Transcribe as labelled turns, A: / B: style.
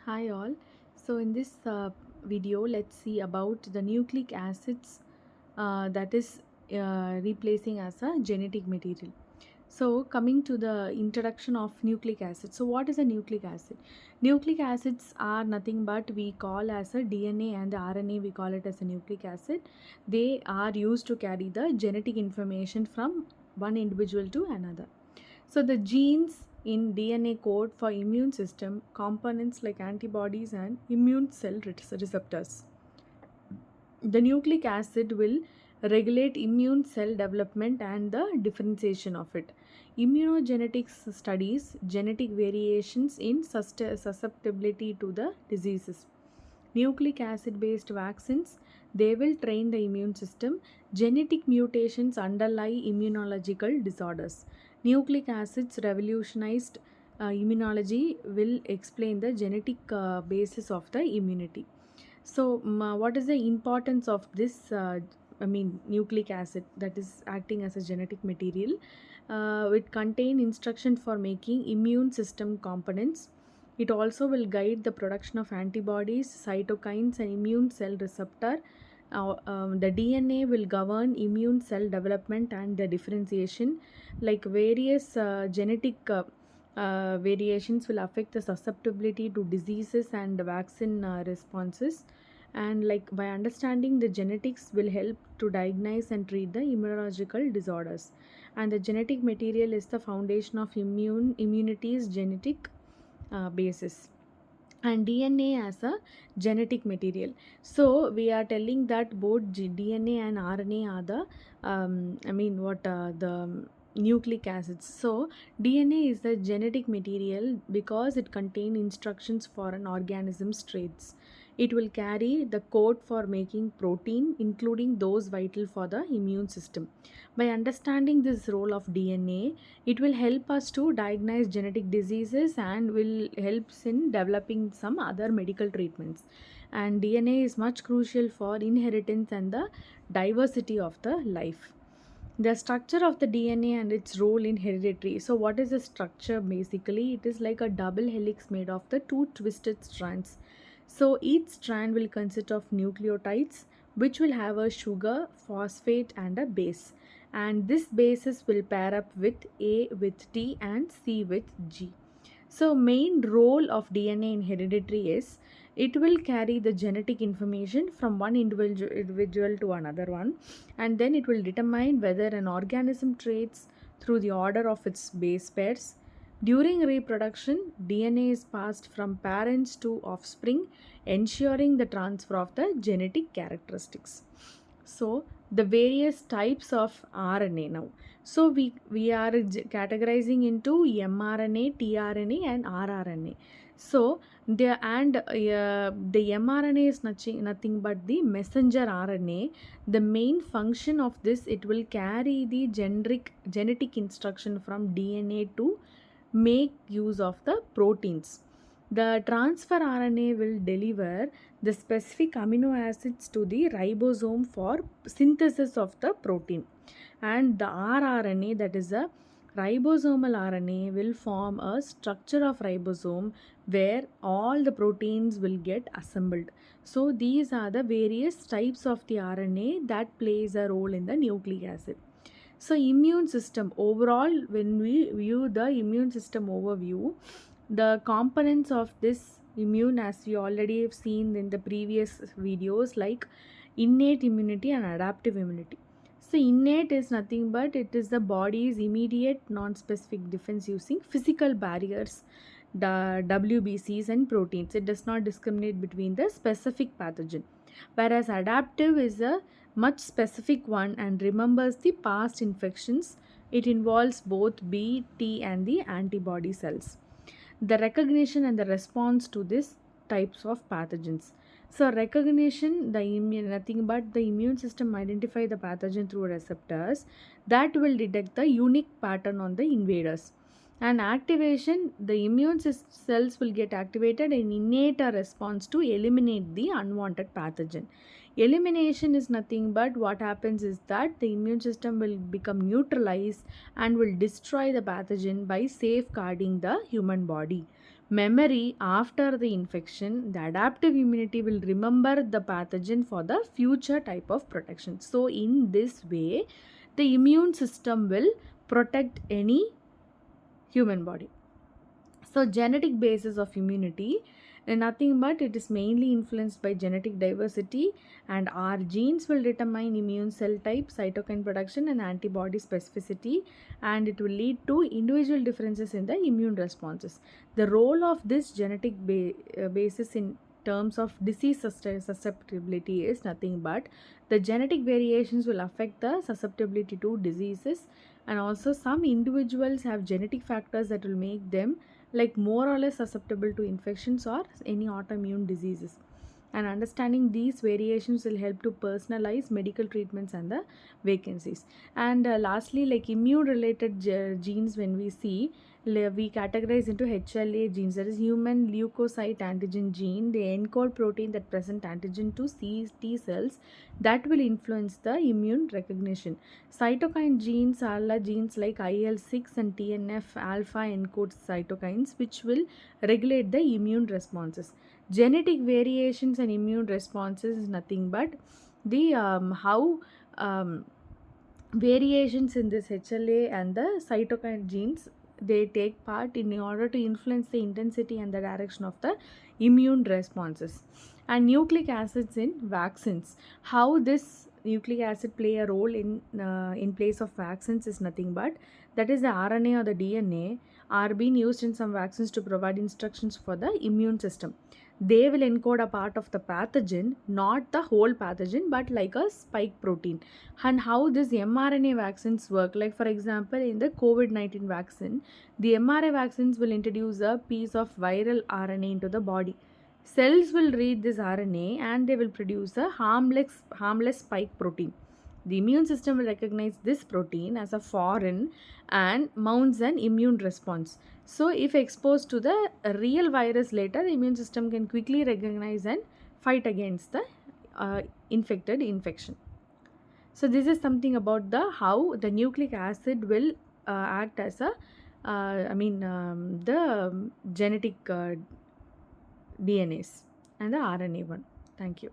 A: Hi all. So in this video, let's see about the nucleic acids that is replacing as a genetic material. So coming to the introduction of nucleic acid. So what is a nucleic acid? Nucleic acids are nothing but we call as a DNA and the RNA we call it as a nucleic acid. They are used to carry the genetic information from one individual to another. So the genes in DNA code for immune system components like antibodies and immune cell receptors. The nucleic acid will regulate immune cell development and the differentiation of it. Immunogenetics studies genetic variations in susceptibility to the diseases. Nucleic acid based vaccines, they will train the immune system. Genetic mutations underlie immunological disorders. Nucleic acids revolutionized immunology will explain the genetic basis of the immunity. So, what is the importance of this? Nucleic acid that is acting as a genetic material. It contain instruction for making immune system components. It also will guide the production of antibodies, cytokines, and immune cell receptor. The DNA will govern immune cell development and the differentiation. Like various genetic variations will affect the susceptibility to diseases and vaccine responses. And like by understanding the genetics will help to diagnose and treat the immunological disorders. And the genetic material is the foundation of immunity's genetic basis, and DNA as a genetic material. So we are telling that both DNA and RNA are the the nucleic acids. So DNA is the genetic material because it contains instructions for an organism's traits. It will carry the code for making protein, including those vital for the immune system. By understanding this role of DNA, it will help us to diagnose genetic diseases and will helps in developing some other medical treatments. And DNA is much crucial for inheritance and the diversity of the life. The structure of the DNA and its role in hereditary. So what is the structure? Basically it is like a double helix made of the two twisted strands. So each strand will consist of nucleotides which will have a sugar, phosphate and a base, and this bases will pair up with A with T and C with G. So main role of DNA in hereditary is it will carry the genetic information from one individual to another one, and then it will determine whether an organism traits through the order of its base pairs. During reproduction, DNA is passed from parents to offspring, ensuring the transfer of the genetic characteristics. So the various types of RNA now. So we are categorizing into mRNA, tRNA, and rRNA. So the mRNA is nothing but the messenger RNA. The main function of this, it will carry the genetic instruction from DNA to make use of the proteins. The transfer RNA will deliver the specific amino acids to the ribosome for synthesis of the protein. And the rRNA, that is a ribosomal RNA, will form a structure of ribosome where all the proteins will get assembled. So these are the various types of the RNA that plays a role in the nucleic acid. So immune system overall, when we view the immune system overview, the components of this immune, as we already have seen in the previous videos, like innate immunity and adaptive immunity. So innate is nothing but it is the body's immediate non-specific defense using physical barriers, the WBCs and proteins. It does not discriminate between the specific pathogen. Whereas adaptive is a much specific one and remembers the past infections. It involves both B, T and the antibody cells. The recognition and the response to these types of pathogens. So recognition, the immune, nothing but the immune system identify the pathogen through receptors that will detect the unique pattern on the invaders. And activation, the immune cells will get activated and innate a response to eliminate the unwanted pathogen. Elimination is nothing but what happens is that the immune system will become neutralized and will destroy the pathogen by safeguarding the human body. memory after the infection, the adaptive immunity will remember the pathogen for the future type of protection. So, in this way, the immune system will protect any human body. So, genetic basis of immunity, nothing but it is mainly influenced by genetic diversity, and our genes will determine immune cell type, cytokine production, and antibody specificity, and it will lead to individual differences in the immune responses. The role of this genetic basis in terms of disease susceptibility is nothing but the genetic variations will affect the susceptibility to diseases, and also some individuals have genetic factors that will make them like more or less susceptible to infections or any autoimmune diseases. And understanding these variations will help to personalize medical treatments and the vacancies. And lastly, like immune related genes, when we see, we categorize into HLA genes, that is human leukocyte antigen gene. They encode protein that present antigen to T cells that will influence the immune recognition. Cytokine genes are the genes like IL-6 and TNF alpha encodes cytokines which will regulate the immune responses. Genetic variations and immune responses is nothing but the how variations in this HLA and the cytokine genes, they take part in order to influence the intensity and the direction of the immune responses. And nucleic acids in vaccines, how this nucleic acid play a role in place of vaccines is nothing but that is the RNA or the DNA are being used in some vaccines to provide instructions for the immune system. They will encode a part of the pathogen, not the whole pathogen, but like a spike protein. And how this mRNA vaccines work, like for example in the COVID-19 vaccine, the mRNA vaccines will introduce a piece of viral RNA into the body. Cells will read this RNA and they will produce a harmless spike protein. The immune system will recognize this protein as a foreign and mounts an immune response. So, if exposed to the real virus later, the immune system can quickly recognize and fight against the infected infection. So, this is something about the how the nucleic acid will act as a the genetic DNAs and the RNA one. Thank you.